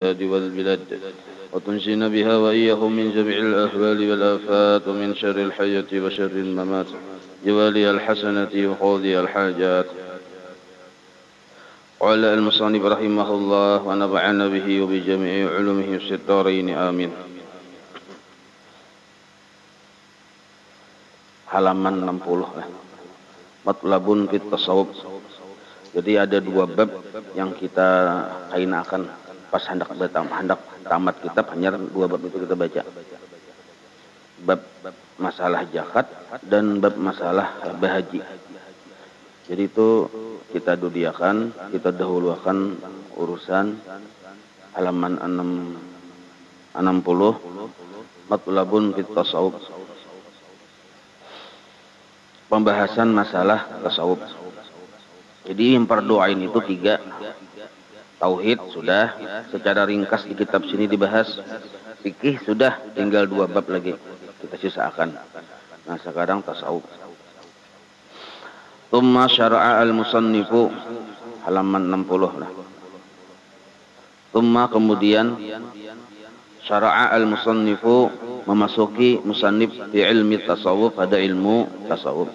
والبلاد وتنجينا بها وإياهم من جميع الأهوال والآفات ومن شر الحياة وشر الممات جوالي الحسنة وقاضي الحاجات. وعلى المصنف رحمه الله ونفعنا به وبجميع علومه في الدارين آمين. Halaman 60 Matlabun fit tasawuf. Jadi ada dua bab yang kita kainakan pas hendak tamat kitab, hanya dua bab itu kita baca. Bab masalah zakat dan bab masalah bahaji. Jadi itu kita dudiakan, kita dahulukan urusan halaman 60 Matlabun fit tasawuf. Pembahasan masalah tasawuf. Jadi yang perdoain itu 3. Tauhid sudah secara ringkas di kitab sini dibahas. Fikih sudah, tinggal 2 bab lagi kita sisakan. Nah sekarang tasawuf. Tsumma syara'a al-musannifu, halaman 60 lah. Tsumma kemudian syara'a al-musannifu, memasuki musannif di ilmi tasawuf, pada ilmu tasawuf.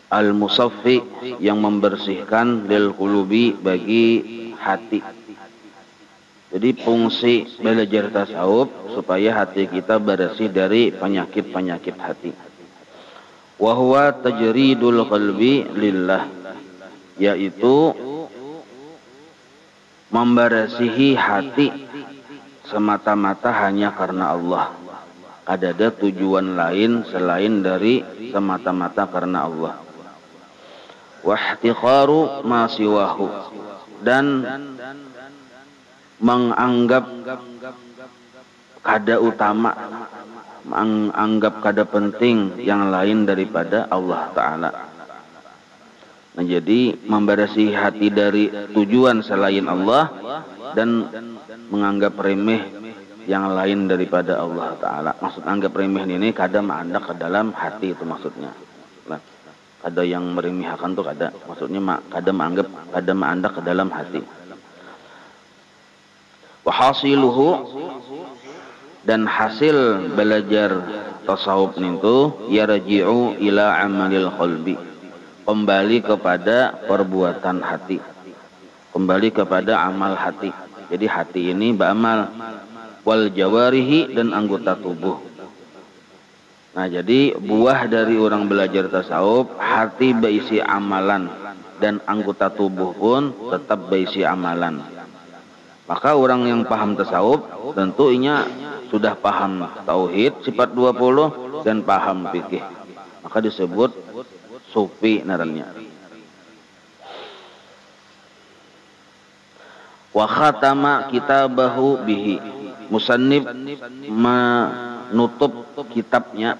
Al-musaffi, yang membersihkan, lil qulubi, bagi hati. Jadi fungsi belajar tasawuf supaya hati kita bersih dari penyakit-penyakit hati. Wa huwa tajridul qalbi lillah, yaitu membersihi hati semata-mata hanya karena Allah. Ada tujuan lain selain dari semata-mata karena Allah. Wahtiqaru ma siwahu, dan menganggap kada utama, menganggap kada penting yang lain daripada Allah Ta'ala. Nah, jadi membersihi hati dari tujuan selain Allah dan menganggap remeh yang lain daripada Allah Ta'ala. Maksud anggap remeh ini kada mengandak ke dalam hati, itu maksudnya. Nah, kada yang meremehkan tuh kada. Maksudnya kada menganggap, kada mengandak ke dalam hati. Wahasiluhu, dan hasil belajar tasawuf itu yarji'u ila amalil qalbi, kembali kepada perbuatan hati, kembali kepada amal hati. Jadi hati ini beramal, wal jawarihi, dan anggota tubuh. Nah jadi buah dari orang belajar tasawuf, hati berisi amalan dan anggota tubuh pun tetap berisi amalan. Maka orang yang paham tasawuf tentunya sudah paham tauhid sifat 20 dan paham fikih. Maka disebut sufi narannya. Wa khatama kitabahu bihi, musannif menutup kitabnya,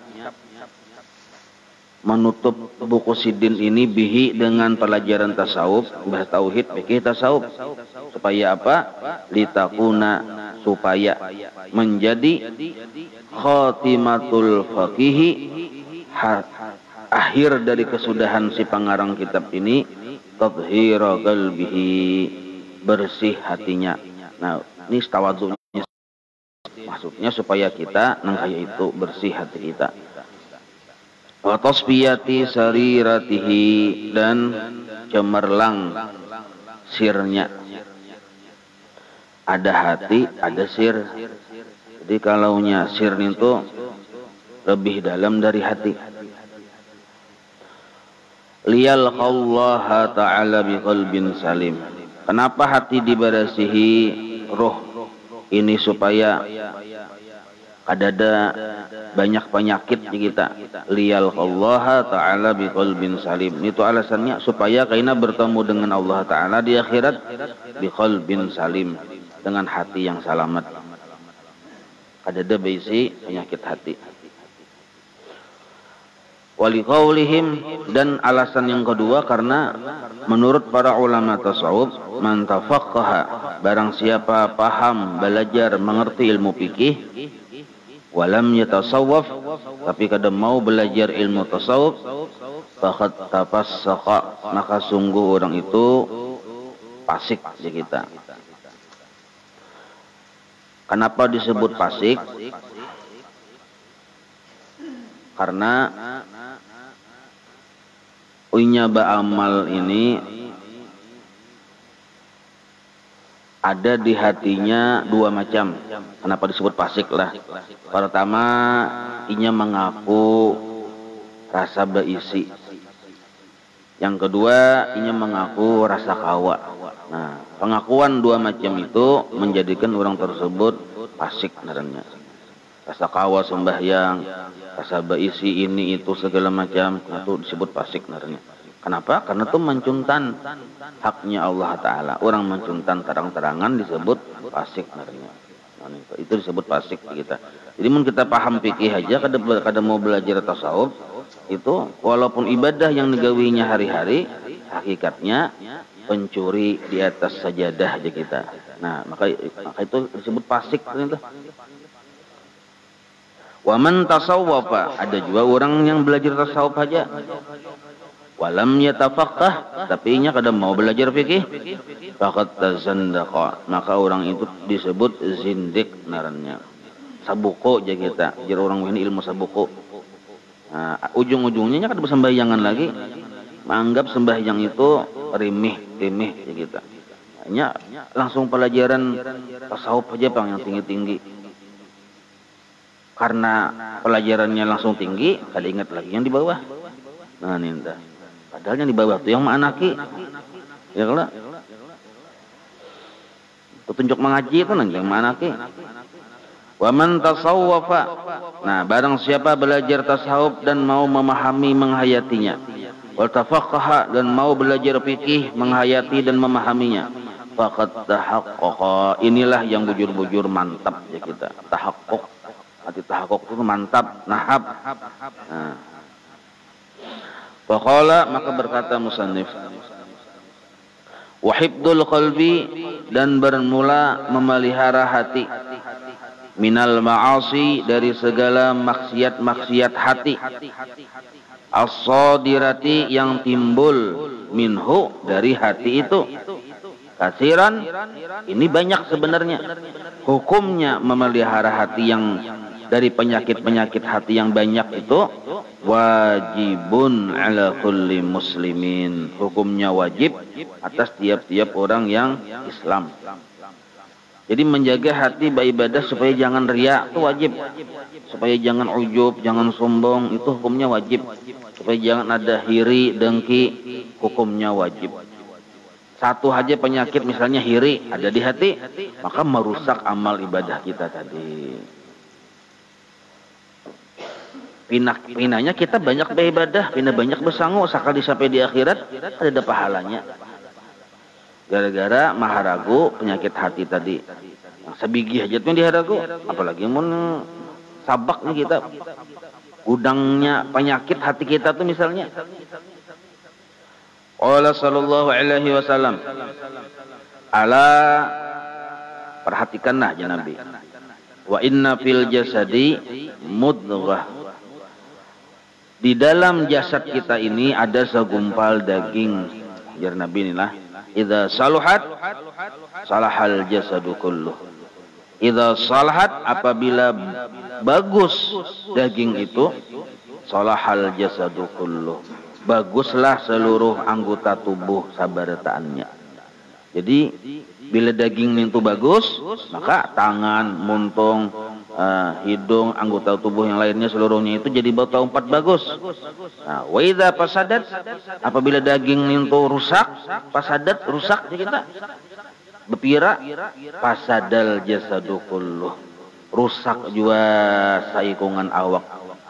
menutup buku sidin ini bihi, dengan pelajaran tasawuf, bahas tauhid, fikih tasawuf. Supaya apa? Litakuna, supaya menjadi khatimatul faqihi, akhir dari kesudahan si pengarang kitab ini, tathhira qalbihi, bersih hatinya. Nah ini tawadhu'nya, maksudnya supaya kita nangkaya itu bersih hati kita. Wa tasfiyati sariratihi, dan cemerlang sirnya. Ada hati, ada sir. Jadi kalaunya sir itu lebih dalam dari hati. Liyalqallaha ta'ala biqalbin salim. Kenapa hati dibersihi roh ini? Supaya ada banyak penyakit di kita. Liyalqallaha ta'ala biqalbin salim. Itu alasannya supaya kaina bertemu dengan Allah Ta'ala di akhirat biqalbin salim, dengan hati yang selamat. Ada berisi penyakit hati. Waliqaulihim, dan alasan yang kedua karena menurut para ulama tasawuf, man tafaqqaha, barang siapa paham, belajar, mengerti ilmu fikih, walam yatasawwaf, tapi kada mau belajar ilmu tasawuf, faqad tafassaqa, maka sungguh orang itu fasik ya kita. Kenapa disebut fasik? Karena unyaba amal ini ada di hatinya dua macam. Kenapa disebut fasik lah? Pertama, inya mengaku rasa berisi. Yang kedua, inya mengaku rasa kawa. Nah, pengakuan dua macam itu menjadikan orang tersebut fasik namanya. Rasa kawa sembahyang, rasa berisi ini itu segala macam, itu disebut fasik namanya. Kenapa? Karena itu mencuntan haknya Allah Ta'ala. Orang mencuntan terang-terangan disebut fasik namanya. Nah, itu disebut fasik kita. Jadi mun kita paham fikih aja, kada mau belajar tasawuf, itu walaupun ibadah yang negawinya hari-hari, hakikatnya pencuri di atas sajadah aja kita. Nah, maka itu disebut fasik ternyata. Wa man tasawwafa, ada juga orang yang belajar tasawuf aja. Walam yatafaqqah, tapi nya kada mau belajar fikih, faqad tazandaqa, maka orang itu disebut zindik narannya. Sabuko aja kita, jar orang ini ilmu sabuko. Nah, ujung-ujungnya kada bersembayangan lagi, menganggap sembahyang itu remeh ya kita. Hanya langsung pelajaran tasawuf aja Bang yang tinggi-tinggi. Karena pelajarannya langsung tinggi, kada ingat lagi yang di bawah. Nah, ninta. Padahal yang di bawah itu yang manaki. Ya kalau petunjuk mengaji itu nanti yang manaki. Wa man tasawwafa. Nah, barang siapa belajar tasawuf dan mau memahami menghayatinya. Wal tafaqqaha, dan mau belajar fikih menghayati dan memahaminya. Faqad tahaqqaqa. Inilah yang bujur-bujur mantap ya kita. Tahaqquq. Arti tahaqquq itu mantap, nahab. Nah. Faqala, maka berkata musannif, wa hifdzul qalbi, dan bermula memelihara hati, minal ma'asi, dari segala maksiat-maksiat hati, as-sadirati, yang timbul, minhu, dari hati itu. Kasiran, ini banyak sebenarnya hukumnya memelihara hati yang dari penyakit-penyakit hati yang banyak itu. Wajibun ala kulli muslimin, hukumnya wajib atas tiap-tiap orang yang Islam. Jadi menjaga hati beribadah supaya jangan riya itu wajib, supaya jangan ujub, jangan sombong, itu hukumnya wajib, supaya jangan ada hiri, dengki, hukumnya wajib. Satu aja penyakit misalnya hiri ada di hati, maka merusak amal ibadah kita tadi. Pinanya kita banyak beribadah, pindah banyak bersangu, sekali sampai di akhirat ada pahalanya. Gara-gara maharagu penyakit hati tadi. Yang sebigi aja tuh diharagu, apalagi mun sabak nih kita. Gudangnya penyakit hati kita tuh misalnya. Qala sallallahu alaihi wasallam, ala, perhatikanlah ya Nabi. Wa inna fil jasadi mudghah. Di dalam jasad kita ini ada segumpal daging. Jar Nabi inilah, idza saluhat salahal jasadu kulluh. Idza salahat, apabila bagus daging itu, salahal jasadu kulluh, baguslah seluruh anggota tubuh sabarataannya. Jadi bila daging itu bagus, maka tangan, muntung, hidung, anggota tubuh yang lainnya seluruhnya itu jadi bau empat bagus. Nah, wa idza fasadat, apabila daging itu rusak, fasadat rusak kita. Bepira, fasadal jasadu kulluh, rusak juga saikungan awak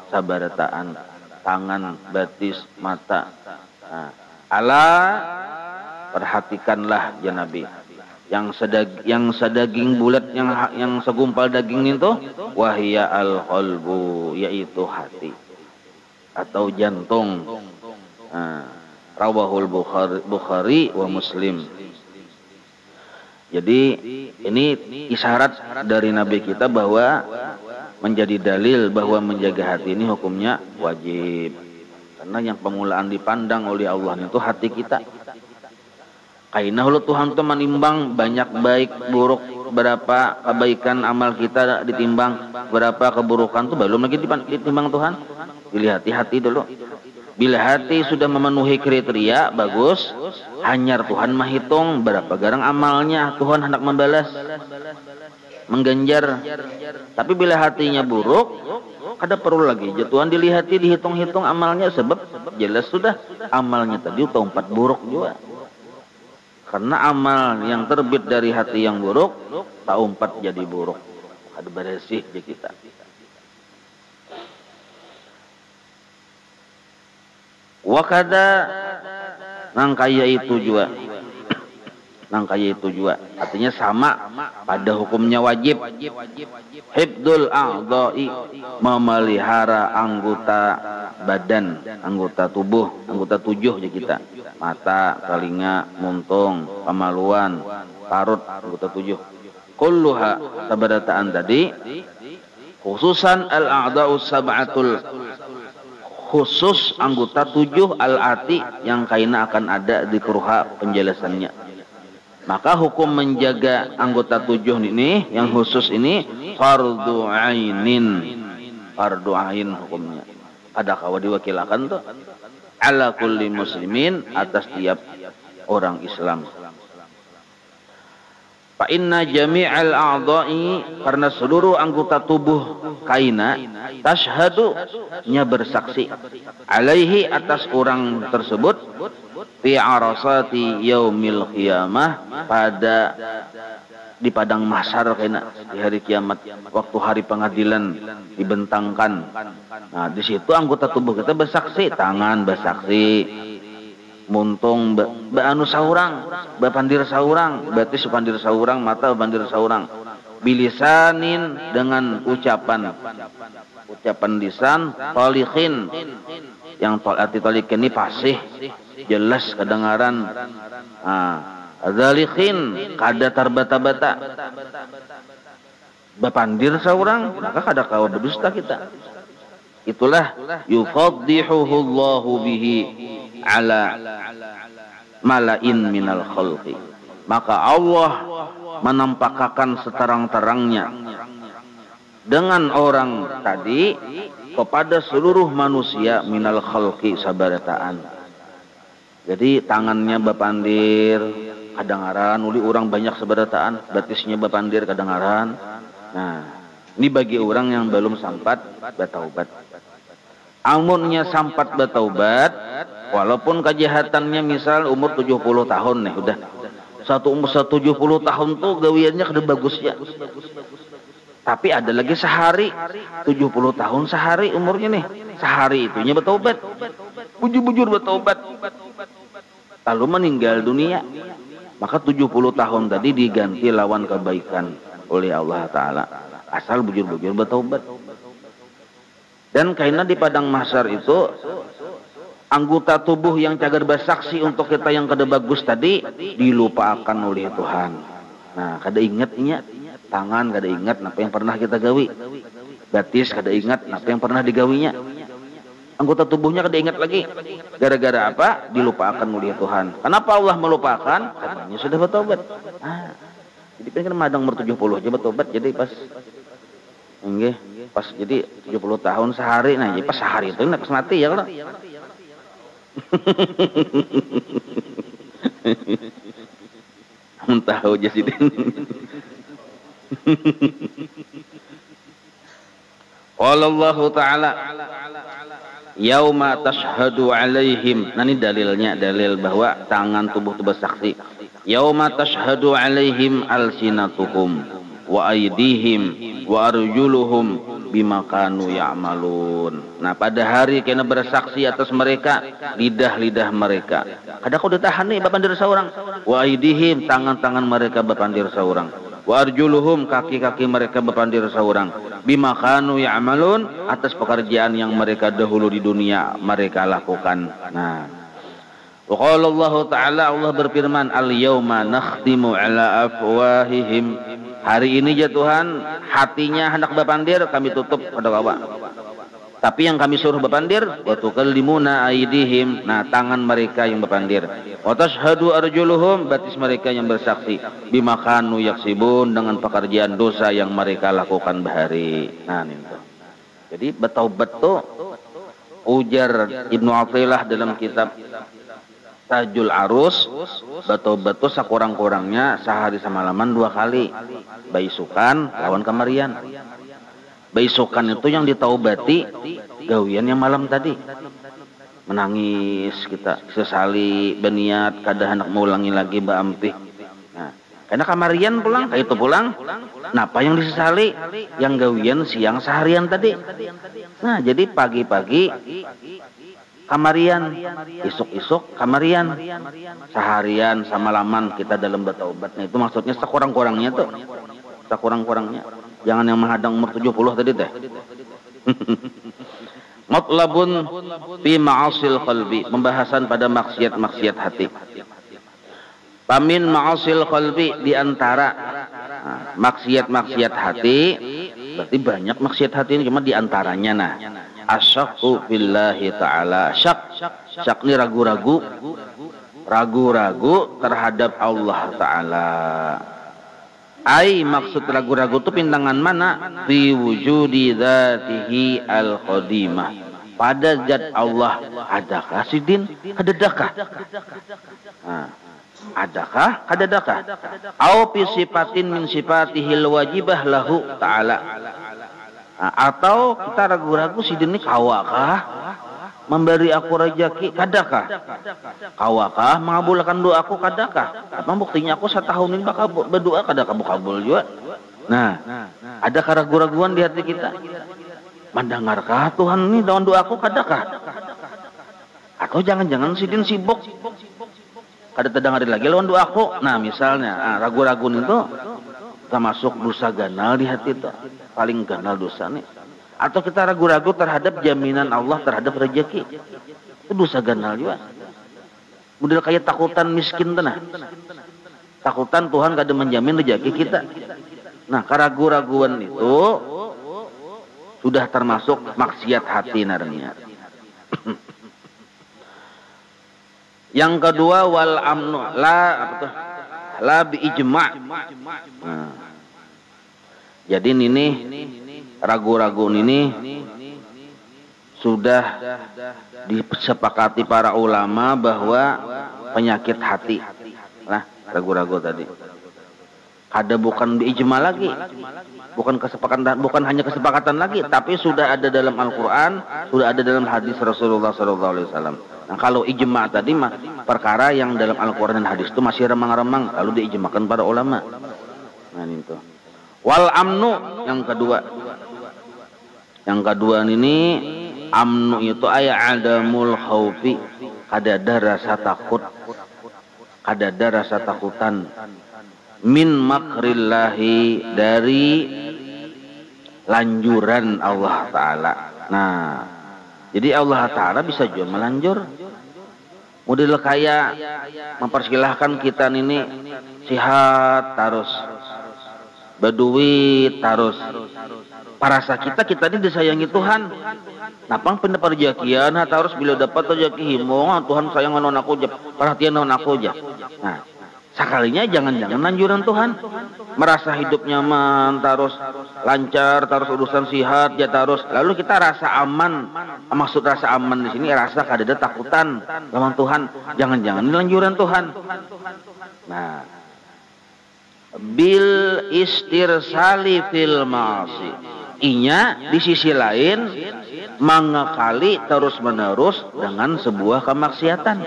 sabarataan, tangan, batis, mata. Nah, ala, perhatikanlah ya Nabi. Yang sedaging bulat, yang segumpal daging itu, wahya al-qalbu, yaitu hati atau jantung. Rawahul Bukhari wa Muslim. Jadi ini isyarat dari Nabi kita bahwa menjadi dalil bahwa menjaga hati ini hukumnya wajib. Karena yang permulaan dipandang oleh Allah itu hati kita. Kainahul Tuhan itu menimbang banyak baik buruk berapa kebaikan amal kita ditimbang, berapa keburukan tuh belum lagi ditimbang Tuhan. Dilihat hati dulu. Bila hati sudah memenuhi kriteria bagus, hanyar Tuhan menghitung berapa garang amalnya, Tuhan hendak membalas, mengganjar. Tapi bila hatinya buruk, kada perlu lagi Tuhan dilihati, dihitung-hitung amalnya, sebab jelas sudah amalnya tadi tempat buruk juga. Karena amal yang terbit dari hati yang buruk, tak umpat jadi buruk. Ada beresih di kita. Wakada nangkaya itu juga. Nangkaya itu juga. Artinya sama pada hukumnya wajib. Hibdul a'dha'i, memelihara anggota badan, anggota tubuh, anggota 7 ya kita. Mata, telinga, muntung, kemaluan, parut, anggota 7. Kulluha sabadataan tadi, khususan al-a'dha'us sab'atul, khusus anggota 7 al-ati yang kaina akan ada di keruha penjelasannya. Maka hukum menjaga anggota 7 ini yang khusus ini fardu ainin, fardu ain hukumnya. Ada kawa diwakilakan tuh ala kulli muslimin, atas tiap orang Islam. Fa inna jami'al a'dha'i, karena seluruh anggota tubuh kaina tashhadu, nya bersaksi alaihi, atas orang tersebut, fi arasati yaumil qiyamah, pada di padang mahsyar kaina, di hari kiamat, waktu hari pengadilan dibentangkan. Nah, di situ anggota tubuh kita bersaksi, tangan bersaksi, muntung anu saurang, bapandir saurang, batis pandir saurang, mata pandir saurang, bilisanin, dengan ucapan lisan, talikhin, yang arti talik ini fasih, jelas kedengaran, zalikhin, kada terbata-bata, bapandir saurang, maka kada kawa berdusta kita. Itulah yufaddihuhullahu bihi ala malain minal khalqi, maka Allah menampakkan seterang-terangnya dengan orang tadi kepada seluruh manusia minal khalqi sabarataan. Jadi tangannya bapandir kadengaran, uli orang banyak sabarataan, batisnya bapandir kadengaran. Nah, ini bagi orang yang belum sampat bertaubat. Amunnya sampat bertaubat, walaupun kejahatannya misal umur 70 tahun nih, udah satu umur 70 tahun tuh gawiannya kada bagus ya. Tapi ada lagi sehari 70 tahun sehari umurnya nih, sehari itunya bertaubat, bujur-bujur bertaubat, lalu meninggal dunia, maka 70 tahun tadi diganti lawan kebaikan oleh Allah Ta'ala, asal bujur-bujur bertaubat. Dan karena di padang mahsyar itu anggota tubuh yang cagar bersaksi untuk kita yang kada bagus tadi dilupakan oleh Tuhan. Nah, kada ingatnya, tangan kada ingat apa yang pernah kita gawi, batis kada ingat apa yang pernah digawinya, anggota tubuhnya kada ingat lagi. Gara-gara apa? Dilupakan oleh Tuhan. Kenapa Allah melupakan? Katanya sudah bertobat. Nah, jadi kan madang umur 70 aja bertobat, jadi pas enggak, pas jadi 70 tahun sehari, nah jadi pas sehari itu pas mati ya kalau. Tahu jasidin. Qala Allah Ta'ala yauma tashhadu alaihim. Nah ini dalilnya, dalil bahwa tangan tubuh itu bersaksi. Yauma tashhadu alaihim alsinatuhum wa aydihim wa arjuluhum bima kanu ya'malun. Nah, pada hari kena bersaksi atas mereka lidah-lidah mereka. Kada kau ditahan nih bapandir saurang. Wa aydihim, tangan-tangan mereka bapandir saurang. Wa arjuluhum, kaki-kaki mereka bapandir saurang. Bima kanu ya'malun, atas pekerjaan yang mereka dahulu di dunia mereka lakukan. Nah, wa qala Allah Ta'ala, Allah berfirman, al-yauma nakhtimu ala afwahihim. Hari ini ya Tuhan, hatinya hendak bapandir kami tutup pada kawa. Tapi yang kami suruh berpandir, wa tukallimuna aydihim, nah tangan mereka yang berpandir. Wa tashhadu arjuluhum, batis mereka yang bersaksi bima kanu yaksibun, dengan pekerjaan dosa yang mereka lakukan bahari. Nah itu. Jadi betaubat tuh ujar Ibnu Athilah dalam kitab Tajul Arus, betaubat tuh sakurang-kurangnya sehari semalaman 2 kali. Baisukan lawan kamarian. Baisukan itu yang ditaubati gawian yang malam tadi. Menangis kita, sesali berniat kada hendak mengulangi lagi baampih. Nah, karena kamarian pulang, kayak itu pulang. Napa yang disesali? Yang gawian siang seharian tadi. Nah, jadi pagi-pagi kamarian, isuk-isuk kamarian, seharian sama laman kita dalam bertaubat. Nah, itu maksudnya sekurang-kurangnya tuh. Sekurang-kurangnya. Jangan yang menghadang umur 70 tadi teh. Matlabun fi ma'asil qalbi, pembahasan pada maksiat-maksiat hati. Pamin ma'asil qalbi, diantara maksiat-maksiat hati, berarti banyak maksiat hati ini, cuma diantaranya nah. Asyakku billahi ta'ala. Syak ini ragu-ragu terhadap Allah Ta'ala. Maksud ragu-ragu itu pintangan mana? Fi wujudi dzatihi al-qadimah. Pada zat Allah adakah sidin? Adakah? Nah, adakah? Adakah? Au fi sifatin min sifatihil wajibah lahu ta'ala. Nah, atau kita ragu-ragu sidin ini kawakah? Memberi aku rezeki, kadakah? Kawakah mengabulkan doaku, kadakah? Apa buktinya aku 1 tahun ini bakal berdoa, kadakah kabul juga? Nah, ada keraguan-raguan di hati kita. Mendengarkah Tuhan ini dengan doaku, kadakah? Atau jangan-jangan sidin sibuk, kada terdengar lagi lawan doaku. Nah, misalnya ragu-ragu itu termasuk dosa ganal di hati itu, paling ganal dosa nih. Atau kita ragu-ragu terhadap jaminan Allah terhadap rezeki, itu dosa ganal juga. Model kayak takutan miskin tenah, takutan Tuhan kada menjamin rezeki kita. Nah, keraguan-raguan itu sudah termasuk maksiat hati narnya. Yang kedua, wal amnu la bi ijma'. Nah, jadi ini ragu-ragu ini sudah disepakati para ulama bahwa penyakit hati. Nah, ragu-ragu tadi. Ada bukan ijma lagi. Bukan kesepakatan, bukan hanya kesepakatan lagi, tapi sudah ada dalam Al-Qur'an, sudah ada dalam hadis Rasulullah SAW. Nah, kalau ijma tadi mah perkara yang dalam Al-Qur'an dan hadis itu masih remang-remang, lalu diijmakan para ulama. Nah, itu. Wal amnu yang kedua. Yang kedua ini amnu itu adamul khaufi, kada ada rasa takut, kada ada rasa takutan min makrillahi, dari lanjuran Allah Ta'ala. Nah, jadi Allah Ta'ala bisa juga melanjur. Model kayak mempersilahkan kita ini sihat terus, berduit terus. Parasa kita ini disayangi Tuhan. Napang pendapat rezekian harus bila dapat rezeki himong, Tuhan sayang non aku aja, perhatian non aku aja. Nah, sekalinya jangan-jangan lanjuran Tuhan. Merasa hidup nyaman, terus lancar, terus urusan sihat, ya terus. Lalu kita rasa aman. Maksud rasa aman di sini rasa kada takutan lawan Tuhan. Jangan-jangan ini lanjuran Tuhan. Nah, bil istirsali fil ma'asi. Inya di sisi lain mengekali terus-menerus dengan sebuah kemaksiatan.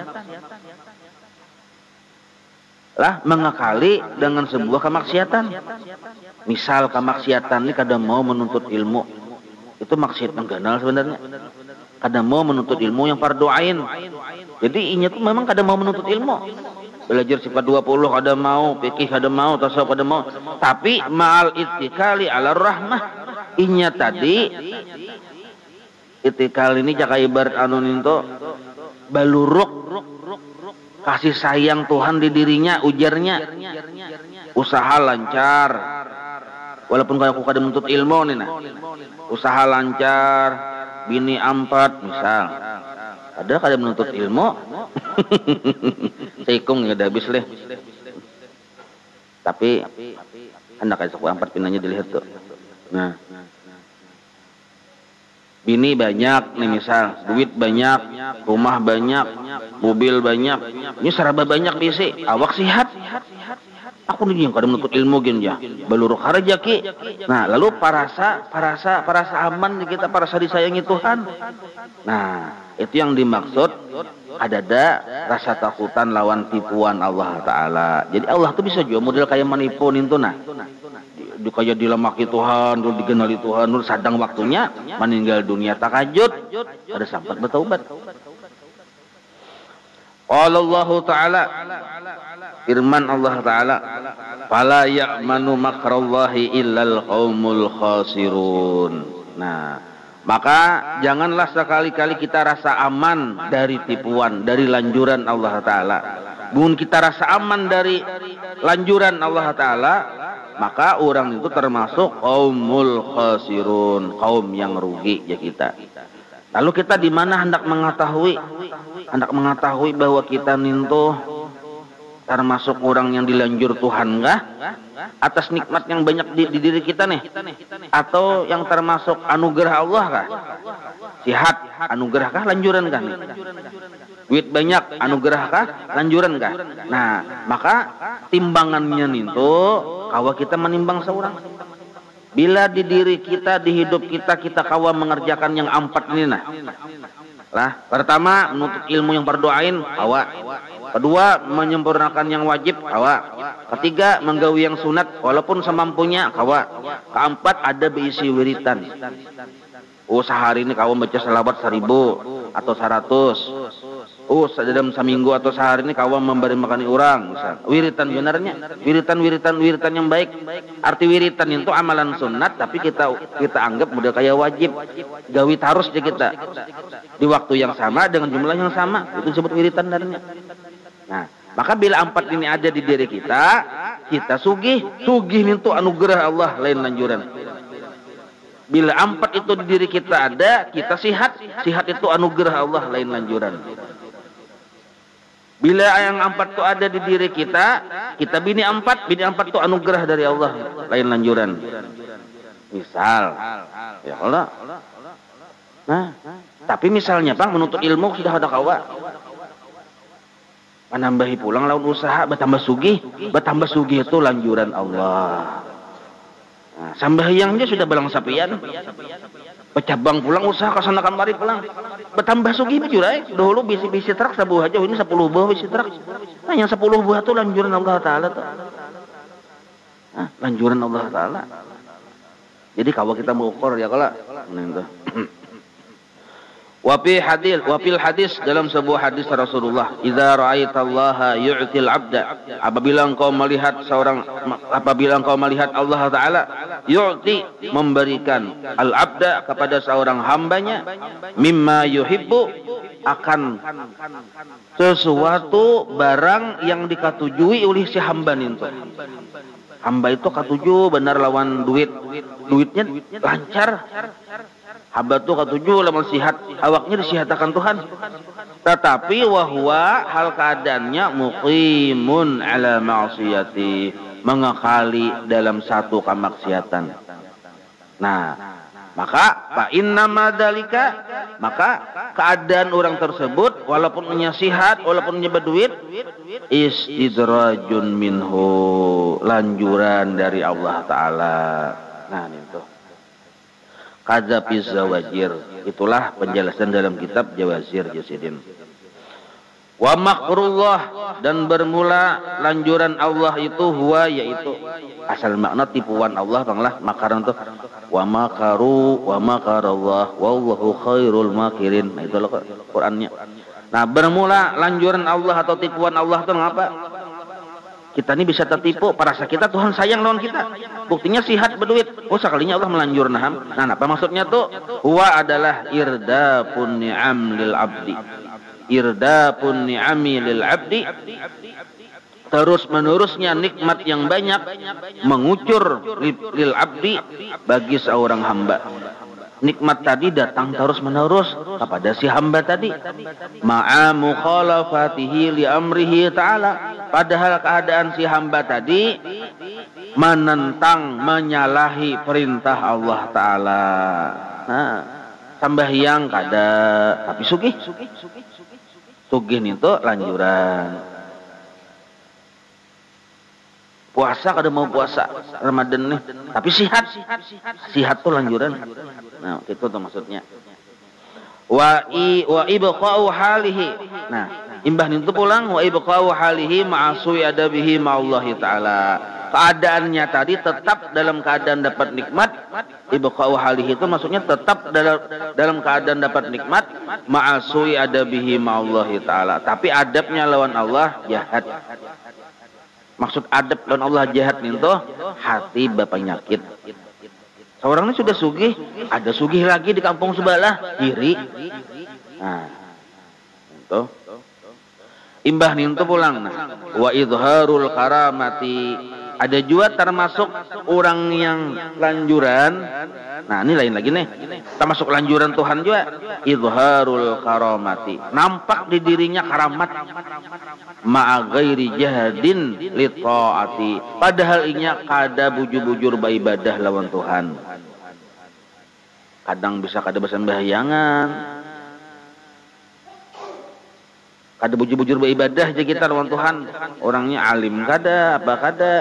Lah, mengekali dengan sebuah kemaksiatan. Misal kemaksiatan ini kadang mau menuntut ilmu. Itu maksiat yang ganal sebenarnya. Kadang mau menuntut ilmu yang fardu ain. Jadi inya tuh memang kadang mau menuntut ilmu. Belajar sifat 20 kada mau, fikih kada mau, tasawuf kada mau. Tapi ma'al ittikali ala rahmah. Inya tadi ittikal ini jaka ibarat anu ninto baluruk kasih sayang Tuhan di dirinya, ujarnya. Usaha lancar. Walaupun aku kada menuntut ilmu nih nah. Usaha lancar, bini 4 misal. Ada kada menuntut ilmu. Seikung nggak ada habis leh. Tapi hendak ada 4 pinanya dilihat tuh. Nah, bini banyak nih misal, duit banyak, rumah banyak, mobil banyak, ini serba banyak bisi, awak sihat. Aku nih yang kadang menuntut ilmu gin ya, baluruk harajaki. Nah, lalu parasa aman di kita, parasa disayangi Tuhan. Nah, itu yang dimaksud ada rasa takutan lawan tipuan Allah Ta'ala. Jadi Allah tuh bisa juga model kayak menipu nintu nah. Kayak dilemaki Tuhan, dulu dikenali Tuhan, dulu sadang waktunya meninggal dunia takajud, ada sempat bertaubat. Allah Ta'ala, firman Allah Ta'ala, fala ya'manu makrallahi illal qaumul khasirun. Nah, maka janganlah sekali-kali kita rasa aman dari tipuan, dari lanjuran Allah Ta'ala. Bukan kita rasa aman dari lanjuran Allah Ta'ala, maka orang itu termasuk qaumul khasirun, kaum yang rugi ya kita. Lalu kita di mana hendak mengetahui bahwa kita nintu termasuk orang yang dilanjur Tuhan kah? Atas nikmat yang banyak di diri kita nih, atau yang termasuk anugerah Allah kah? Sihat anugerah kah, lanjuran kah nih? Duit banyak anugerah kah, lanjuran kah? Nah, maka timbangannya nintu kawa kita menimbang seorang. Bila di diri kita, di hidup kita, kita kawa mengerjakan yang 4 ini nah. Lah, pertama menuntut ilmu yang berdoain, kawa. Kedua, menyempurnakan yang wajib, kawa. Ketiga, menggawi yang sunat walaupun semampunya, kawa. Keempat, ada berisi wiritan. Oh, sehari ini kawa baca selawat 1000 atau 100. Oh, dalam seminggu atau sehari ini kawan memberi makan orang, misal. Wiritan benarnya, wiritan yang baik. Arti wiritan itu amalan sunat, tapi kita anggap mudah kayak wajib. Gawi harus di kita di waktu yang sama dengan jumlah yang sama, itu disebut wiritan darinya. Nah, maka bila 4 ini ada di diri kita sugih itu anugerah Allah lain lanjuran. Bila 4 itu di diri kita ada, kita sihat itu anugerah Allah lain lanjuran. Bila yang 4 itu ada di diri kita bini 4 itu anugerah dari Allah lain lanjuran. Misal, ya Allah. Nah, tapi misalnya Bang menuntut ilmu sudah ada kawa. Menambahi pulang lawan usaha, bertambah sugih itu lanjuran Allah. Nah, sambahyangnya sudah belang sapian. Pecabang pulang usaha kesana kemari pulang. Bertambah sugih bijurai. Dahulu bisi truk 10 aja, ini 10 buah bisi truk. Nah, yang 10 buah itu lanjuran Allah Ta'ala tuh. Nah, lanjuran Allah Ta'ala. Jadi kalau kita mengukur ya kalau Wafil hadis dalam sebuah hadis Rasulullah, idza ra'aitallaha yu'til 'abda, apabila engkau melihat Allah Ta'ala yu'ti, memberikan al-'abda kepada seorang hambanya, mimma yuhibbu, akan sesuatu barang yang dikatujui oleh si hamba itu. Hamba itu katuju benar lawan duitnya lancar. Hamba itu katuju lawan sihat, awaknya disihatakan Tuhan. Tetapi wahwa hal keadaannya muqimun ala ma'siyati, mengakali dalam satu kemaksiatan. Nah, maka fa inna madalika, maka keadaan orang tersebut walaupun punya sihat, walaupun punya berduit, istidrajun minhu, lanjuran dari Allah Ta'ala. Nah, itu Qadzafiz Zawajir, itulah penjelasan dalam kitab Jawazir Jasidin. Wa makrullah, dan bermula lanjuran Allah itu huwa, yaitu asal makna tipuan Allah banglah makaran itu wa makaru wa makarallah wallahu khairul makirin. Nah, itulah Qur'annya. Nah, bermula lanjuran Allah atau tipuan Allah itu ngapa? Kita ini bisa tertipu, perasa kita Tuhan sayang lawan kita. Buktinya sihat berduit. Oh, sekalinya Allah melanjur naham. Nah, apa maksudnya tuh? Huwa adalah irdafun ni'am lil abdi. Irdafun ni'ami lil abdi. Terus menerusnya nikmat yang banyak mengucur lil abdi bagi seorang hamba. nikmat tadi datang terus menerus kepada si hamba tadi. Ma'a mukhalafatihi li amrihi ta'ala. Padahal keadaan si hamba tadi menentang, menyalahi perintah Allah Ta'ala. Nah, sambahyang kada, tapi sugih. Sugih itu lanjuran. Puasa kada mau puasa Ramadan nih, tapi sihat tuh lanjuran. Nah, itu tuh maksudnya. Wa ibqa'u halihi. Nah, imbah itu pulang wa ibqa'u halihi ma'asui adabihi ma'allahi ta'ala. Keadaannya tadi tetap dalam keadaan dapat nikmat. Ibqa'u halihi itu maksudnya tetap dalam keadaan dapat nikmat ma'asui adabihi ma'allahi ta'ala. Tapi adabnya lawan Allah jahat. Maksud adab lawan Allah jahat itu hati berpenyakit. Seorang ini sudah sugih, ada sugih lagi di kampung sebelah, iri. Nah, itu. Imbah itu pulang. Nah, wa idharul karamati. Ada juga termasuk orang yang lanjuran. Nah, ini lain lagi nih. Termasuk lanjuran Tuhan juga. Idharul karamati. Nampak di dirinya karamat. Ma'a ghairi jahadin li ta'ati. Padahal inya kada bujur-bujur beribadah lawan Tuhan. Kadang bisa kada bersembahyangan. Kada bujur-bujur beribadah aja kita lawan Tuhan. Orangnya alim kada, apa kada.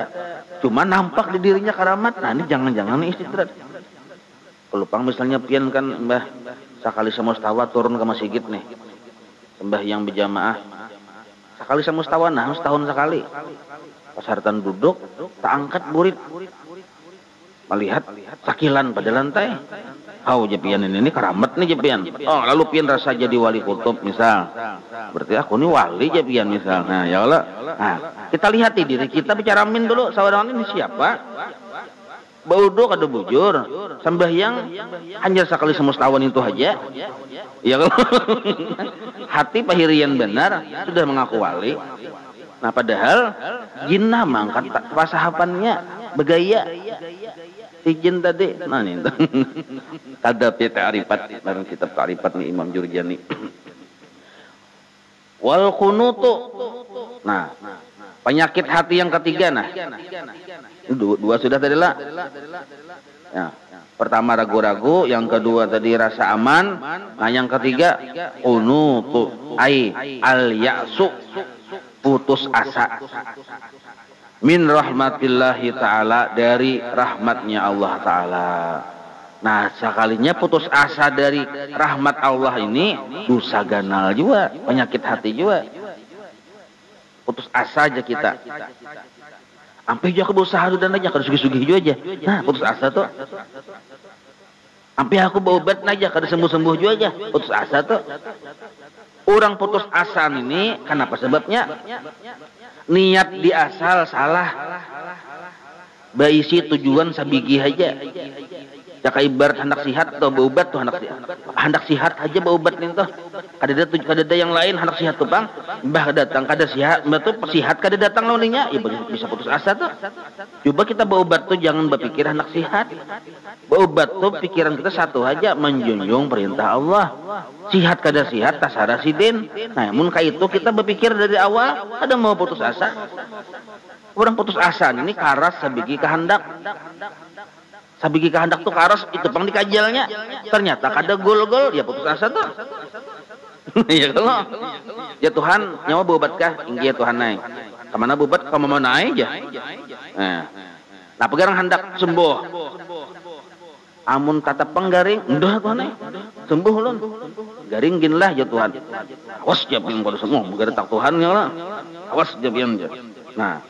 Cuma nampak di dirinya karamat. Nah, ini jangan-jangan nih istirahat. Kelupang misalnya pian kan mbah sakali samustawa turun ke masjid nih. Sembahyang berjamaah. Sakali samustawa nah setahun sekali. Pas hartan duduk, tak angkat burit. Melihat sakilan pada lantai. Oh, jepian ini karamat nih jepian. Oh, lalu pian rasa jadi wali kutub misal. Berarti aku ini wali jepian misal. Nah, ya Allah. Nah, kita lihat di diri kita bicara min dulu. Saudara ini siapa? Bauduk ada bujur. Sembahyang hanya sekali semustawan itu aja. Ya kalau hati pahirian benar sudah mengaku wali. Nah, padahal jinnah mangkat pasahapannya begaya. Si jin tadi, nah ini kada ta'rifat dalam kitab ta'rifat nih Imam Jurjani. Wal kunutu. Nah, penyakit hati yang ketiga nah. Dua sudah tadi lah. Ya. Pertama ragu-ragu, yang kedua tadi rasa aman, nah yang ketiga kunutu ai al ya'su, putus asa. Min rahmatillahi ta'ala, dari rahmatnya Allah ta'ala. Nah, sekalinya putus asa dari rahmat Allah ini dosa ganal juga, penyakit hati juga. Putus asa aja kita. Sampai juga berusaha dan aja kada sugih-sugih juga aja. Nah, putus asa tuh. Sampai aku berobat aja kada sembuh-sembuh juga aja. Putus asa tuh. Orang putus asa ini kenapa sebabnya? Niat di asal salah. Baisi tujuan sabigi aja. Jaka ibarat hendak sihat atau berobat tuh hendak sihat aja berobat nih tuh. Kada yang lain hendak sihat tuh bang. Mbah datang kada sihat, mbah tuh sihat kada datang lawannya. Ya bisa putus asa tuh. Coba kita berobat tuh jangan berpikir hendak sihat. Berobat tuh pikiran kita satu aja, menjunjung perintah Allah. Sihat kada sihat tasara sidin. Nah, mun ka itu kita berpikir dari awal ada mau putus asa. Orang putus asa ini karas sabigi kehendak. Sabigi kehendak tuh karas itu pang dikajalnya. Ternyata kada gol-gol ya putus asa tuh. Ya kalau ya Tuhan nyawa berobat kah? Inggi ya Tuhan naik. Kemana berobat? Kemana naik aja. Nah, pegarang hendak sembuh. Amun kata penggaring, udah Tuhan sembuh lon. Garing ginlah ya Tuhan. Awas japin pada semua, begara tak Tuhan ya lah. Awas japin aja. Nah,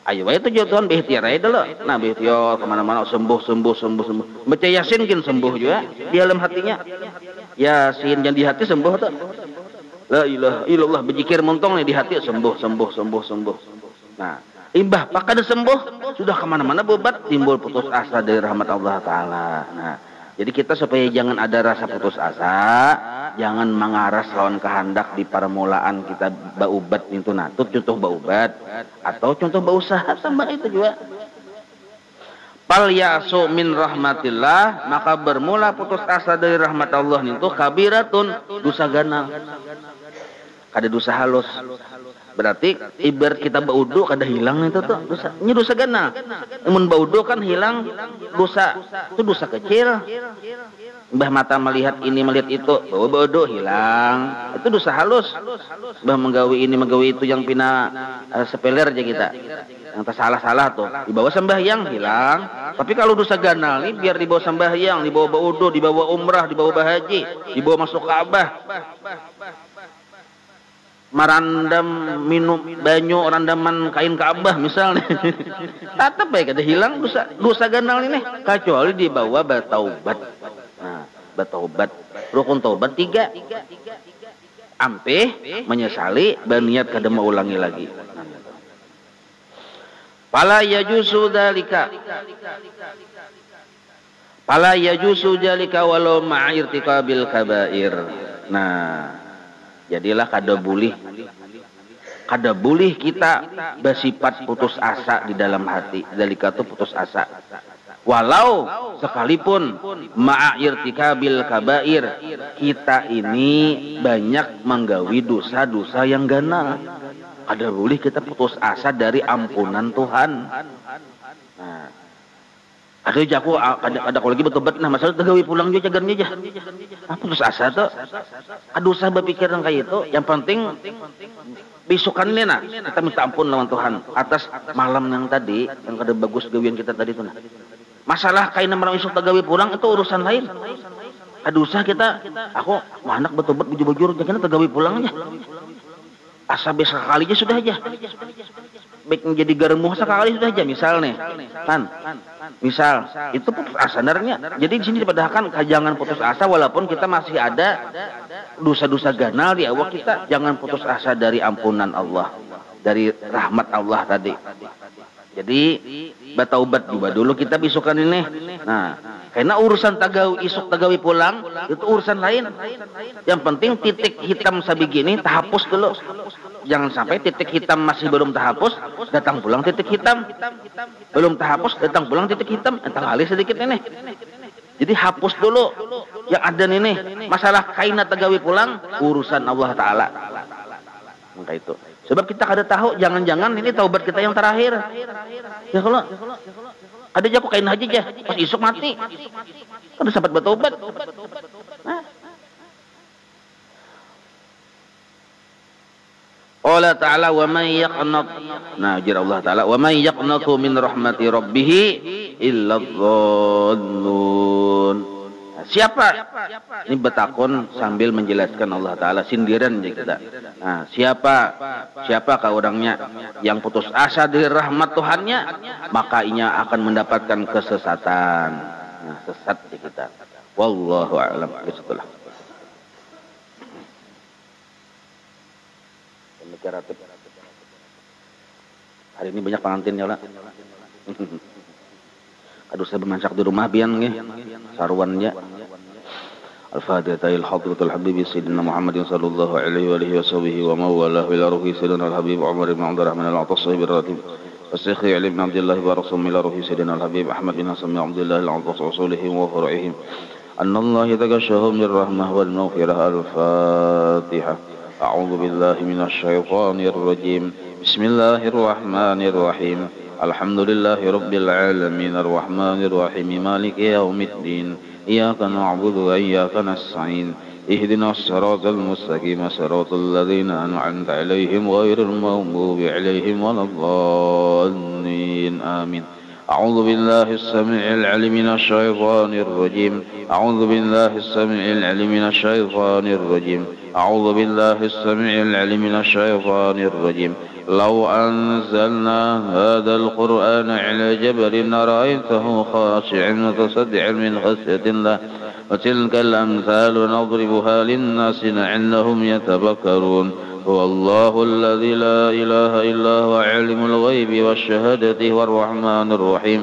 ayo itu ya Tuhan bihtiar aja dulu. Nah, bihtiar kemana-mana sembuh. Baca Yasin kin sembuh juga di dalam hatinya. Yasin yang di hati sembuh tuh. La ilaha illallah berzikir montong nih di hati sembuh. Nah, imbah pak kada sembuh sudah kemana-mana berobat timbul putus asa dari rahmat Allah Ta'ala. Nah, jadi kita supaya jangan ada rasa putus asa, jangan mengaras lawan kehendak di permulaan kita berobat itu. Nah, itu contoh berobat atau contoh berusaha sama itu juga. Fal ya'su min rahmatillah, maka bermula putus asa dari rahmat Allah itu kabiratun, dosa ganal. Kada dosa halus. Berarti ibarat kita baudu kada hilang itu tuh dosa. Ini dosa ganal. Mun baudu kan hilang dosa. Itu dosa kecil. Mbah mata melihat ini melihat itu, bawa baudu hilang. Itu dosa halus. Mbah menggawi ini menggawi itu yang pina sepeler aja kita. Yang tersalah-salah tuh dibawa sembahyang hilang. Tapi kalau dosa ganal nih biar dibawa sembahyang, dibawa baudu, dibawa umrah, dibawa bahaji, dibawa masuk Ka'bah, marandam minum banyu randaman kain Ka'bah misalnya, tetap baik ada hilang dosa ganal ini, kecuali dibawa bertaubat. Nah, bertaubat rukun taubat 3, ampe menyesali berniat kada mau ulangi lagi. Fala yajuzu dzalika. Fala yajuzu dzalika walau ma'irtiqabil kabair. Nah, jadilah kada boleh kita bersifat putus asa di dalam hati. Dzalika itu putus asa. Walau sekalipun ma'irtiqabil kabair, kita ini banyak menggawi dosa-dosa yang ganal. Ada boleh kita putus asa dari ampunan Tuhan. Nah, ada jago ada kalau lagi betul nah masalah tegawi pulang juga jagarnya aja. Putus asa tuh. Aduh usah berpikir kayak itu. Yang penting besokan ini nah kita minta ampun lawan Tuhan atas malam yang tadi yang kada bagus gawian kita tadi tuh nah. Masalah kain malam esok tegawi pulang itu urusan lain. Aduh usah kita aku anak betul-betul bujur-bujur jangan tegawi pulang aja. Asa sekali aja sudah aja. Baik menjadi garmuh sekali sudah aja misalnya. Kan? Misal itu putus asa sebenarnya. Jadi di sini dipadahkan jangan putus asa walaupun kita masih ada dosa-dosa ganal di awak kita, jangan putus asa dari ampunan Allah, dari rahmat Allah tadi. Jadi bertaubat juga dulu kita bisukan ini. Nah, karena urusan isuk tagawi pulang itu urusan lain. Yang penting titik hitam sabigini tahapus dulu. Jangan sampai titik hitam masih belum tahapus, datang pulang titik hitam. Belum tahapus, datang pulang titik hitam. Entah kali sedikit ini. Jadi hapus dulu yang ada ini. Masalah kaina tagawi pulang urusan Allah Ta'ala. Maka itu. Sebab kita kada tahu, jangan-jangan ini taubat kita yang terakhir. Ya kalau ada aja kok kain haji aja, pas isuk mati. Kada sempat bertaubat. Nah. Allah Ta'ala wa man yaqnat. Nah, ujar Allah Ta'ala, wa man yaqnatu min rahmati rabbih illa dhallun. Siapa? Ini betakun sambil menjelaskan Allah Ta'ala sindiran kita. Nah, siapakah orangnya yang putus asa dari rahmat Tuhannya, maka ia akan mendapatkan kesesatan. Nah, sesat di kita. Wallahu a'lam bishawab. Hari ini banyak pengantin ya lah. Aduh saya bermasak di rumah bian nggih. Sarwannya. Al-Fatihah ila hadratil habib sayyidina Muhammadin sallallahu alaihi wa alihi washabihi wa mawalah ila ruhi sayyidina al-habib Umar bin Abdurrahman al-Atas bin Ratib. Wasykh Ali bin Abdullah wa rasul ila ruhi sayyidina al-habib Ahmad bin Hasan bin Abdullah al-Atas usulihim wa furu'ihim. Anna Allah yatakashahum birrahmah wal maghfirah. Al-Fatihah. A'udzu billahi minasy syaithanir rajim. Bismillahirrahmanirrahim. Alhamdulillahi rabbil alamin arrahmanir rahim maliki yaumiddin. Iyyaka na'budu wa iyyaka nasta'in. Ihdinas siratal mustaqim siratal ladzina an'amta 'alaihim ghairil maghdubi 'alaihim waladdallin. Amin. أعوذ بالله السميع العليم من الشيطان الرجيم. أعوذ بالله السميع العليم من الشيطان الرجيم. أعوذ بالله السميع العليم من الشيطان الرجيم. لو أنزلنا هذا القرآن على جبل لرأيته خاشعا متصدعا من خشية الله وتلك الأمثال نضربها للناس لعلهم يتفكرون. هو الله الذي لا إله إلا هو عالم الغيب والشهادة والرحمن الرحيم.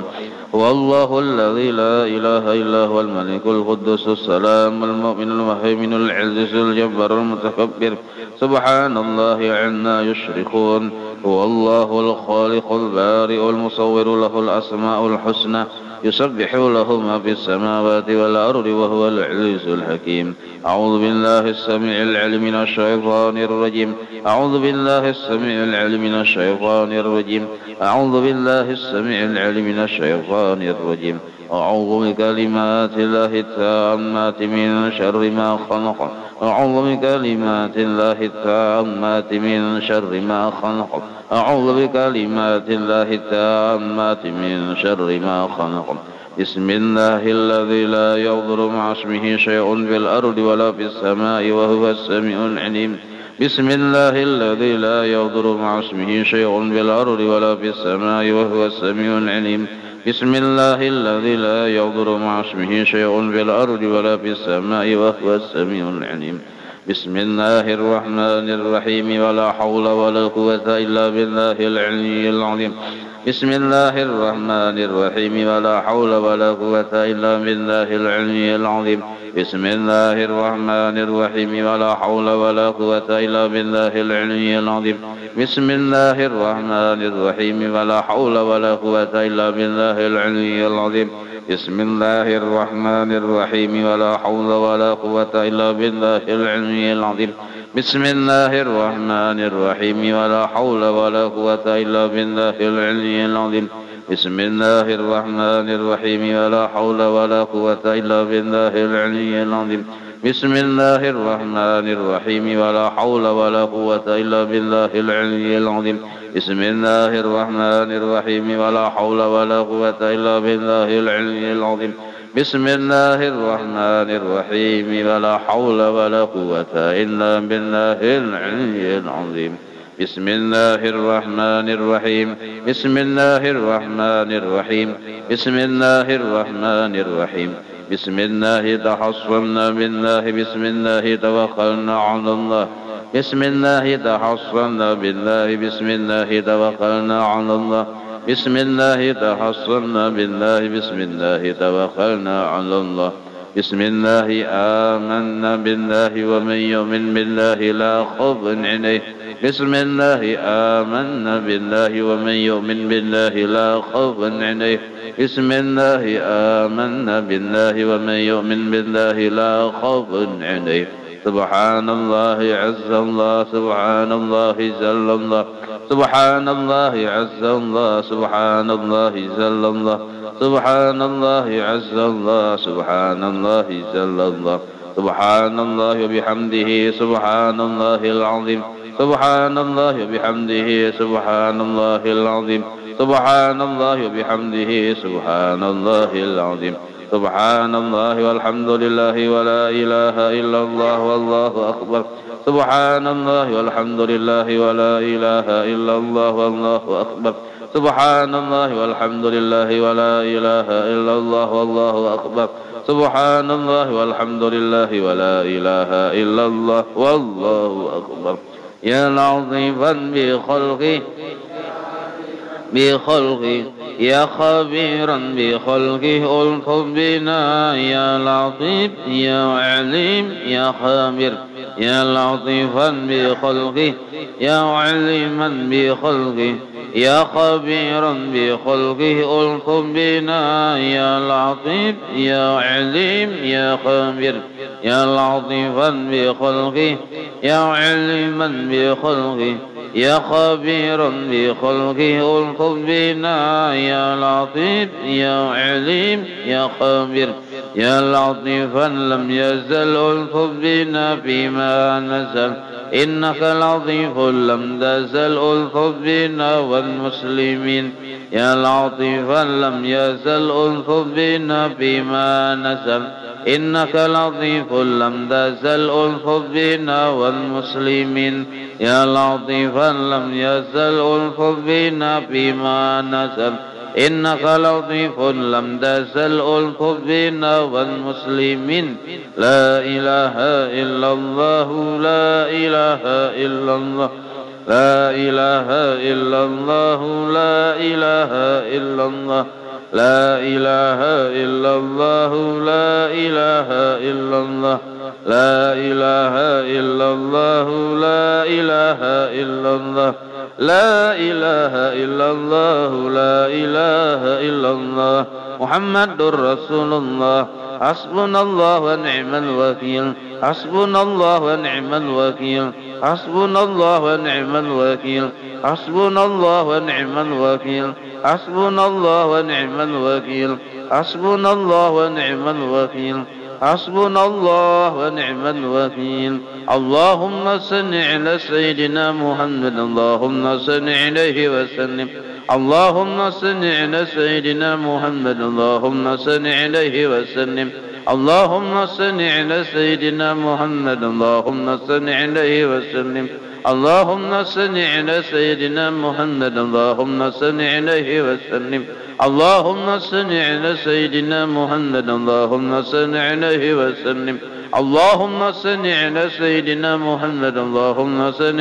هو الله الذي لا إله إلا هو الملك القدوس السلام المؤمن المهيمن العزيز الجبار المتكبر. سبحان الله عما يشركون. هو الله الخالق البارئ المصور له الأسماء الحسنى يسبح له ما في السماوات والأرض وهو العزيز الحكيم. أعوذ بالله السميع العليم من الشيطان الرجيم. أعوذ بالله السميع العليم من الشيطان الرجيم. أعوذ بالله السميع العليم من الشيطان الرجيم. أعوذ بكلمات الله التامات من شر ما خلق. أعوذ بكلمات الله التامات من شر ما خلق. أعوذ بكلمات الله التامات من شر ما خلق. بسم الله الذي لا يضر مع اسمه شيء في الأرض ولا في السماء وهو السميع العليم. بسم الله الذي لا يضر مع اسمه شيء في الأرض ولا في السماء وهو السميع العليم. بسم الله الذي لا يضر مع اسمه شيء في الأرض ولا في السماء وهو السميع العليم. بسم الله الرحمن الرحيم ولا حول ولا قوة إلا بالله العلي العظيم. بسم الله الرحمن الرحيم ولا حول ولا قوة إلا بالله العلي العظيم. بسم الله الرحمن الرحيم ولا حول ولا قوة إلا بالله العلي العظيم. بسم الله الرحمن الرحيم ولا حول ولا قوة إلا بالله العلي العظيم. بسم الله الرحمن الرحيم ولا حول ولا قوة إلا بالله العلي العظيم. بسم الله الرحمن الرحيم ولا حول ولا قوة إلا بالله العلي العظيم. بسم الله الرحمن الرحيم ولا حول ولا قوة إلا بالله العلي العظيم. بسم الله الرحمن الرحيم ولا حول ولا قوة إلا بالله العلي العظيم. بسم الله الرحمن الرحيم ولا حول ولا قوة إلا بالله العلي العظيم. بسم الله الرحمن الرحيم ولا حول ولا قوة إلا بالله العلي العظيم. بسم الله الرحمن الرحيم. بسم الله الرحمن الرحيم. بسم الله الرحمن الرحيم. بسم الله تحصنا بالله. بسم الله توكلنا على الله. بسم الله تحصنا بالله. بسم الله توكلنا على الله. بسم الله تحصنا بالله. بسم الله توكلنا على الله. بسم الله آمنا بالله ومن يؤمن بالله لا خوف عليه. بسم الله آمنا بالله ومن يؤمن بالله لا خوف عليه. بسم الله آمنا بالله ومن يؤمن بالله لا خوف عليه. سبحان الله عز الله. سبحان الله جل الله. سبحان الله عز الله. سبحان الله جل الله. سبحان الله عز الله. سبحان الله جل الله. سبحان الله وبحمده سبحان الله العظيم. سبحان الله وبحمده سبحان الله العظيم. سبحان الله وبحمده سبحان الله العظيم. سبحان الله والحمد لله ولا إله إلا الله والله أكبر. سبحان الله والحمد لله ولا إله إلا الله والله أكبر. سبحان الله والحمد لله ولا إله إلا الله والله أكبر. سبحان الله والحمد لله ولا إله إلا الله والله أكبر. يا لطيفا بخلقه يا خبيرا بخلقه ألطف بنا يا لطيف يا عليم يا خبير. يا لطيفا بخلقه يا عليما بخلقه يا خبيرا بخلقه ألطف بنا يا لطيف يا عليم يا خبير. يا لطيفا بخلقه يا عليما بخلقه يا خبيرا بخلقه ألطف بنا يا لطيف يا عليم يا خبير. يا لطيفا لم يزل ألطف بنا فيما نزل إنك لطيف لم تزل ألطف بنا والمسلمين. يا لطيفا لم يزل ألطف بنا فيما نزل إنك لطيف لم تزل ألطف بنا والمسلمين. يا لطيفا لم يزل ألطف بنا فيما نزل إنك لطيف لم تزل ألطف بنا والمسلمين. لا إله إلا الله. لا إله إلا الله. لا إله إلا الله. لا إله إلا الله. لا إله إلا الله. لا إله إلا الله. لا إله إلا الله. لا إله إلا الله. لا إله إلا الله. لا إله إلا الله. محمد رسول الله حسبنا الله ونعم الوكيل حسبنا الله ونعم الوكيل حسبنا الله ونعم الوكيل حسبنا الله ونعم الوكيل حسبنا الله ونعم الوكيل حسبنا الله ونعم الوكيل حسبنا الله ونعم الوكيل اللهم صل على سيدنا محمد اللهم صل عليه وسلم اللهم صل على سيدنا محمد اللهم صل عليه وسلم اللهم صل على سيدنا محمد اللهم صل عليه وسلم اللهم صل على سيدنا محمد اللهم صل عليه وسلم اللهم صل على سيدنا محمد اللهم صل عليه وسلم اللهم صل على سيدنا محمد اللهم صل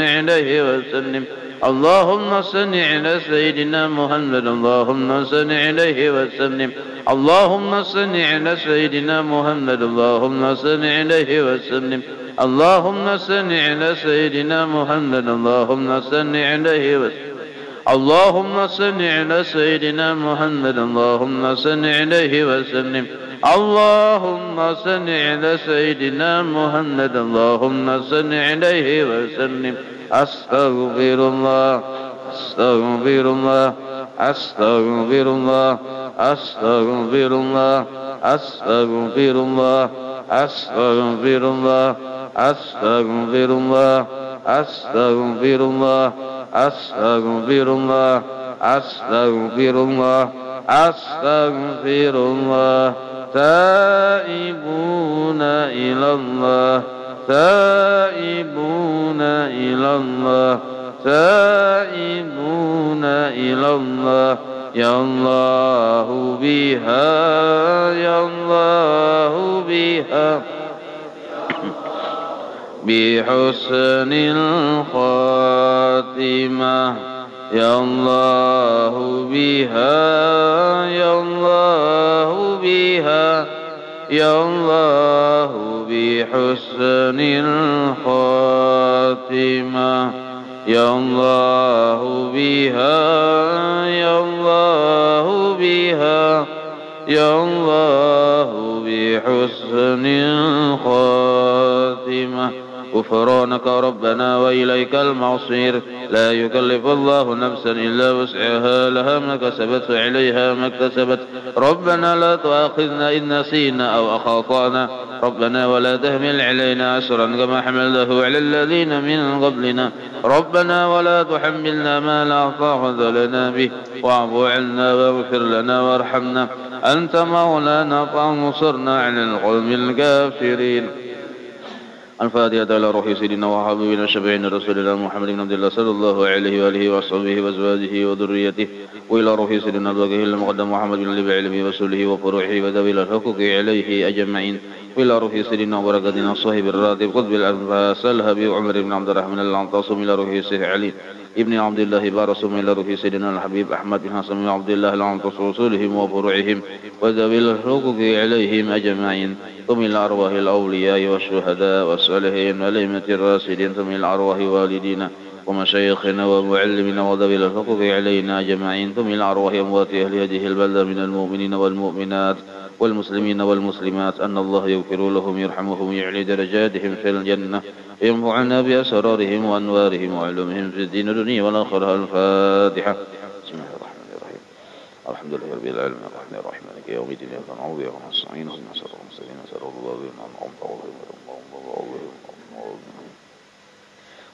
عليه وسلم اللهم صل على سيدنا محمد اللهم صل عليه وسلم اللهم صل على سيدنا محمد اللهم صل عليه وسلم اللهم صل على سيدنا محمد اللهم صل عليه وسلم اللهم صل على سيدنا محمد اللهم صل عليه وسلم اللهم صل على سيدنا محمد اللهم صل عليه وسلم أستغفر الله أستغفر الله أستغفر الله أستغفر الله أستغفر الله أستغفر الله أستغفر الله أستغفر الله أستغفر الله أستغفر الله أستغفر الله تائبون إلى الله تائبون إلى الله تائبون إلى الله يا الله بها يا الله بها بحسن الخاتمة يا الله بها يا الله بها يا الله بحسن الخاتمة يا الله بها يا الله بها يا الله بحسن الخاتمة غفرانك ربنا وإليك المصير لا يكلف الله نفسا إلا وسعها لها ما كسبت فعليها ما اكتسبت ربنا لا تؤاخذنا إن نسينا أو أخطأنا ربنا ولا تحمل علينا أسرا كما حملته على الذين من قبلنا ربنا ولا تحملنا ما لا طاقة لنا به واعف عنا واغفر لنا وارحمنا أنت مولانا فانصرنا على القوم الكافرين. الفاتحة إلى روح سيدنا وحبيبنا شفيعنا رسول الله محمد بن عبد الله صلى الله عليه وآله وصحبه وأزواجه وذريته وإلى روح سيدنا الوجه المقدم محمد بن علي بعلمه وسله وفروعه وذوي الحقوق عليه أجمعين وإلى روح سيدنا وبركاتنا الصاحب الراتب قطب الأنفاس الهبي عمر بن عبد الرحمن العنطاصم إلى روح سيد علي ابن عبد الله بارسم إلى روح سيدنا الحبيب أحمد بن حسن بن عبد الله العنطاص رسولهم وفروعهم وذوي الحقوق عليهم أجمعين ثم إلى أرواح الأولياء والشهداء والصالحين والأئمة الراشدين ثم إلى أرواح والدينا ومشايخنا ومعلمنا وذوي الحقوق علينا أجمعين ثم إلى أرواح أموات أهل هذه البلدة من المؤمنين والمؤمنات والمسلمين والمسلمات أن الله يغفر لهم يرحمهم يعلي درجاتهم في الجنة ينفعنا بأسرارهم وأنوارهم وعلومهم في الدين الدنيا والآخرة. الفاتحة. بسم الله الرحمن الرحيم الحمد لله رب العالمين الرحمن الرحيم مالك يوم الدين إياك نعبد وإياك نستعين اهدنا الصراط المستقيم صراط الذين أنعمت عليهم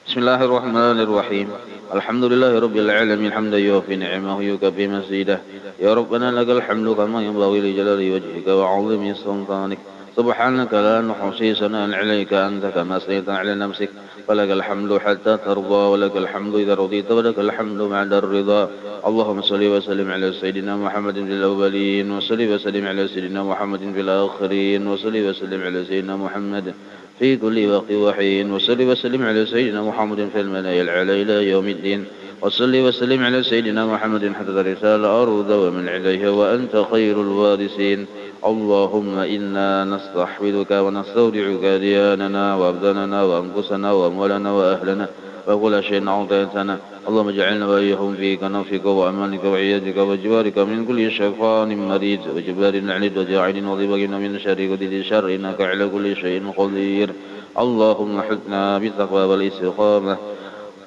بسم الله الرحمن الرحيم الحمد لله رب العالمين حمدا يوفي نعمه يكفي مزيده يا ربنا لك الحمد كما ينبغي لجلال وجهك وعظيم سلطانك سبحانك لا نحصي ثناء عليك أنت كما أثنيت على نفسك ولك الحمد حتى ترضى ولك الحمد إذا رضيت ولك الحمد بعد الرضا. اللهم صل وسلم على سيدنا محمد في الأولين وصل وسلم على سيدنا محمد في الآخرين وصل وسلم على سيدنا محمد في كل وقت وحين وصل وسلم على سيدنا محمد في الملأ الأعلى إلى يوم الدين وصل وسلم على سيدنا محمد حتى الرسالة أرض ومن عليها وأنت خير الوارثين. اللهم إنا نستحفظك ونستودعك دياننا وأبداننا وأنفسنا وأموالنا وأهلنا وكل شيء أعطيتنا. اللهم اجعلنا وإياهم في كنفك وأمانك وعيادك وجوارك من كل شيطان مريد وجبار عنيد وجاعل وضبك من شر كل شر إنك على كل شيء قدير. اللهم حثنا بالتقوى والاستقامة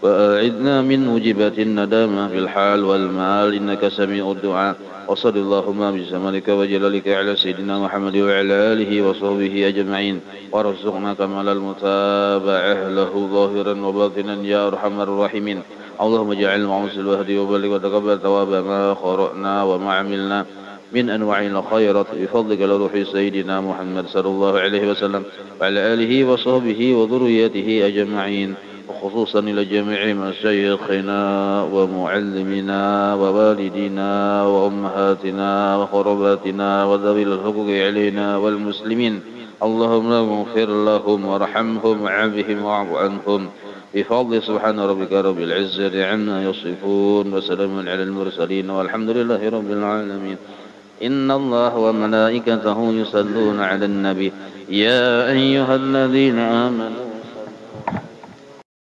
وأعذنا من موجبات الندامة في الحال والمال إنك سميع الدعاء. وصل اللهم بجمالك وجلالك على سيدنا محمد وعلى آله وصحبه أجمعين وارزقنا كمال المتابعة له ظاهرا وباطنا يا أرحم الراحمين. اللهم اجعل معوص الوهد وبلغ وتقبل ثواب ما قرأنا وما عملنا من أنواع الخيرات بفضلك لروح سيدنا محمد صلى الله عليه وسلم وعلى آله وصحبه وذريته أجمعين، وخصوصا إلى جميع مشايخنا ومعلمنا ووالدينا وأمهاتنا وقرباتنا وذوي الحقوق علينا والمسلمين. اللهم اغفر لهم وارحمهم وعافهم واعف عنهم بفضل سبحان ربك رب العزة عما يصفون وسلام على المرسلين والحمد لله رب العالمين. إن الله وملائكته يصلون على النبي يا أيها الذين آمنوا